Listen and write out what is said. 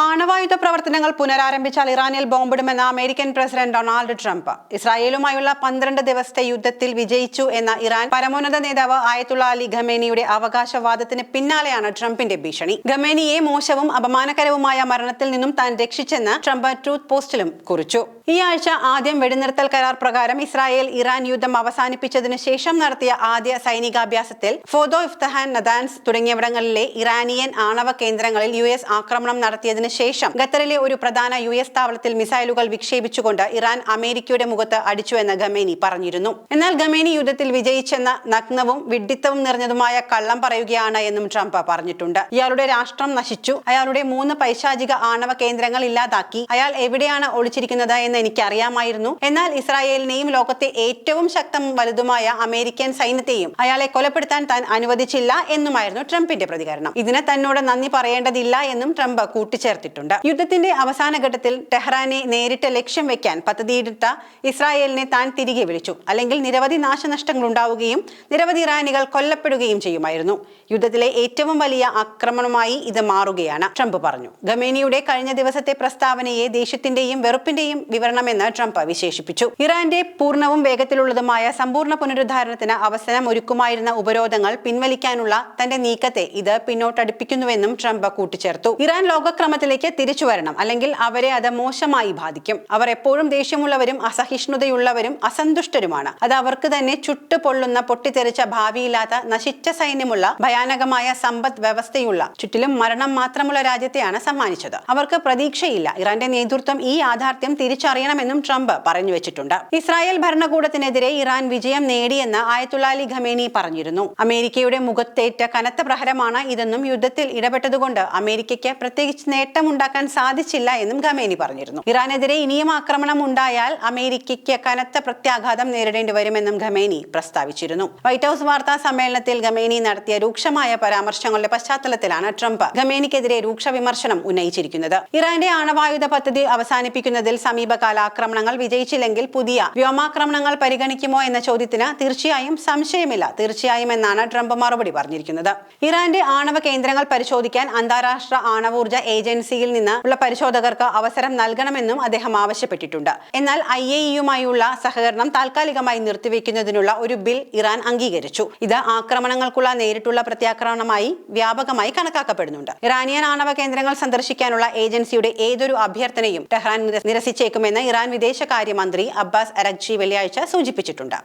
ആണവായുധ പ്രവർത്തനങ്ങൾ പുനരാരംഭിച്ചാൽ ഇറാനിൽ ബോംബിടുമെന്ന American president Donald Trump. ഇസ്രായേലുമായുള്ള 12 ദിവസത്തെ യുദ്ധത്തിൽ വിജയിച്ചു എന്ന ഇറാൻ പരമോന്നത നേതാവ് ആയത്തുള്ള അലി ഖമേനിയുടെ അവകാശവാദത്തിന് പിന്നാലെയാണ് ട്രംപിന്റെ ഭീഷണി. ഖമേനിയെ മോശവും അപമാനകരവുമായ മരണത്തിൽ നിന്നും താൻ രക്ഷിച്ചെന്ന് ട്രംപ് ട്രൂത്ത് പോസ്റ്റിലും കുറിച്ചു. ഈ ആഴ്ച ആദ്യം വെടിനിർത്തൽ കരാർ പ്രകാരം ഇസ്രായേൽ ഇറാൻ യുദ്ധം അവസാനിപ്പിച്ചതിനു ശേഷം നടത്തിയ ആദ്യ സൈനികാഭ്യാസത്തിൽ ഫോദോ, ഇഫ്തഹാൻ, നദാൻസ് തുടങ്ങിയവിടങ്ങളിലെ ഇറാനിയൻ ആണവ കേന്ദ്രങ്ങളിൽ US ആക്രമണം നടത്തിയതിനു ശേഷം ഖത്തറിലെ ഒരു പ്രധാന US താവളത്തിൽ മിസൈലുകൾ വിക്ഷേപിച്ചുകൊണ്ട് ഇറാൻ അമേരിക്കയുടെ മുഖത്ത് അടിച്ചുവെന്ന് ഖമേനി പറഞ്ഞിരുന്നു. എന്നാൽ ഖമേനി യുദ്ധത്തിൽ വിജയിച്ചെന്ന നഗ്നവും വിഡ്ഢിത്തവും നിറഞ്ഞതുമായ കള്ളം പറയുകയാണ് എന്നും ട്രംപ് പറഞ്ഞിട്ടുണ്ട്. ഇയാളുടെ രാഷ്ട്രം നശിച്ചു, അയാളുടെ 3 പൈശാചിക ആണവ കേന്ദ്രങ്ങൾ ഇല്ലാതാക്കി, അയാൾ എവിടെയാണ് ഒളിച്ചിരിക്കുന്നത് എന്ന് എനിക്കറിയാമായിരുന്നു. എന്നാൽ ഇസ്രായേലിനെയും ലോകത്തെ ഏറ്റവും ശക്തവും വലുതുമായ അമേരിക്കൻ സൈന്യത്തെയും അയാളെ കൊലപ്പെടുത്താൻ താൻ അനുവദിച്ചില്ല എന്നുമായിരുന്നു ട്രംപിന്റെ പ്രതികരണം. ഇതിന് തന്നോട് നന്ദി പറയേണ്ടതില്ല എന്നും ട്രംപ് കൂട്ടിച്ചേർത്തിട്ടുണ്ട്. യുദ്ധത്തിന്റെ അവസാന ഘട്ടത്തിൽ ടെഹ്റാനെ നേരിട്ട് ലക്ഷ്യം വെക്കാൻ പദ്ധതിയിട്ട ഇസ്രായേലിനെ താൻ തിരികെ വിളിച്ചു, അല്ലെങ്കിൽ നിരവധി നാശനഷ്ടങ്ങൾ ഉണ്ടാവുകയും നിരവധി ഇറാനികൾ കൊല്ലപ്പെടുകയും ചെയ്യുമായിരുന്നു. യുദ്ധത്തിലെ ഏറ്റവും വലിയ ആക്രമണമായി ഇത് മാറുകയാണ്, ട്രംപ് പറഞ്ഞു. ഖമേനിയുടെ കഴിഞ്ഞ ദിവസത്തെ പ്രസ്താവനയെ ദേഷ്യത്തിന്റെയും വെറുപ്പിന്റെയും വിവരണമെന്ന് ട്രംപ് വിശേഷിപ്പിച്ചു. ഇറാന്റെ പൂർണ്ണവും വേഗത്തിലുള്ളതുമായ സമ്പൂർണ്ണ പുനരുദ്ധാരണത്തിന് അവസരം ഒരുക്കുമായിരുന്ന ഉപരോധങ്ങൾ പിൻവലിക്കാനുള്ള തന്റെ നീക്കത്തെ ഇത് പിന്നോട്ടടിപ്പിക്കുന്നുവെന്നും ട്രംപ് കൂട്ടിച്ചേർത്തു. ഇറാൻ ലോകക്രമത്തിലേക്ക് തിരിച്ചു വരണം, അല്ലെങ്കിൽ അവരെ അത് മോശമായി ബാധിക്കും. അവർ എപ്പോഴും ദേഷ്യമുള്ളവരും അസഹിഷ്ണുതയുള്ളവരും അസന്തുഷ്ടരുമാണ്. അത് അവർക്ക് തന്നെ ചുട്ടുപൊള്ളുന്ന, പൊട്ടിത്തെറിച്ച, ഭാവിയില്ലാത്ത, നശിച്ച സൈന്യമുള്ള, ഭയാനകമായ സമ്പദ് വ്യവസ്ഥയുള്ള, ചുറ്റിലും മരണം മാത്രമുള്ള രാജ്യത്തെയാണ് സമ്മാനിച്ചത്. അവർക്ക് പ്രതീക്ഷയില്ല. ഇറാന്റെ നേതൃത്വം ഈ യാഥാർത്ഥ്യം തിരിച്ചറിയണമെന്നും ട്രംപ് പറഞ്ഞു വെച്ചിട്ടുണ്ട്. ഇസ്രായേൽ ഭരണകൂടത്തിനെതിരെ ഇറാൻ വിജയം നേടിയെന്ന് ആയത്തുള്ള അലി ഖമേനി പറഞ്ഞിരുന്നു. അമേരിക്കയുടെ മുഖത്തേറ്റ കനത്ത പ്രഹരമാണ് ഇതെന്നും യുദ്ധത്തിൽ ഇടപെട്ടതുകൊണ്ട് അമേരിക്കയ്ക്ക് പ്രത്യേകിച്ച് നേട്ടമുണ്ടാക്കാൻ സാധിച്ചില്ല എന്നും ഖമേനി പറഞ്ഞിരുന്നു. ഇറാനെതിരെ ഇനിയും ആക്രമണം ഉണ്ടായാൽ അമേരിക്കയ്ക്ക് കനത്ത പ്രത്യാഘാതം നേരിടേണ്ടി വരുമെന്നും ഖമേനി പ്രസ്താവിച്ചിരുന്നു. വൈറ്റ് ഹൌസ് വാർത്താ സമ്മേളനത്തിൽ ഖമേനി നടത്തിയ രൂക്ഷമായ പരാമർശങ്ങളുടെ പശ്ചാത്തലത്തിലാണ് ട്രംപ് ഖമേനിക്കെതിരെ രൂക്ഷ വിമർശനം ഉന്നയിച്ചിരിക്കുന്നത്. ഇറാന്റെ ആണവായുധ പദ്ധതി അവസാനിപ്പിക്കുന്നതിൽ സമീപകാല ആക്രമണങ്ങൾ വിജയിച്ചില്ലെങ്കിൽ പുതിയ വ്യോമാക്രമണങ്ങൾ പരിഗണിക്കുമോ എന്ന ചോദ്യത്തിന് തീർച്ചയായും സംശയമില്ല, തീർച്ചയായും എന്നാണ് ട്രംപ് മറുപടി പറഞ്ഞിരിക്കുന്നത്. ഇറാന്റെ ആണവ കേന്ദ്രങ്ങൾ പരിശോധിക്കാൻ അന്താരാഷ്ട്ര ആണവോർജ ഏജൻസിയിൽ നിന്ന് ഉള്ള പരിശോധകർക്ക് അവസരം നൽകണമെന്നും അദ്ദേഹം ആവശ്യപ്പെട്ടിട്ടുണ്ട്. എന്നാൽ IAEA-യുമായുള്ള സഹകരണം താൽക്കാലികമായി നിർത്തിവെക്കുന്നതിനുള്ള ഒരു ബിൽ ഇറാൻ അംഗീകരിച്ചു. ഇത് ആക്രമണങ്ങൾക്കുള്ള നേരിട്ടുള്ള പ്രത്യാക്രമണമായി വ്യാപകമായി കണക്കാക്കപ്പെടുന്നുണ്ട്. ഇറാനിയൻ ആണവ കേന്ദ്രങ്ങൾ സന്ദർശിക്കാനുള്ള ഏജൻസിയുടെ ഏതൊരു അഭ്യർത്ഥനയും ടെഹ്റാൻ നിരസിച്ചേക്കുമെന്ന് ഇറാൻ വിദേശകാര്യമന്ത്രി അബ്ബാസ് അരഗ്ചി വെള്ളിയാഴ്ച സൂചിപ്പിച്ചിട്ടുണ്ട്.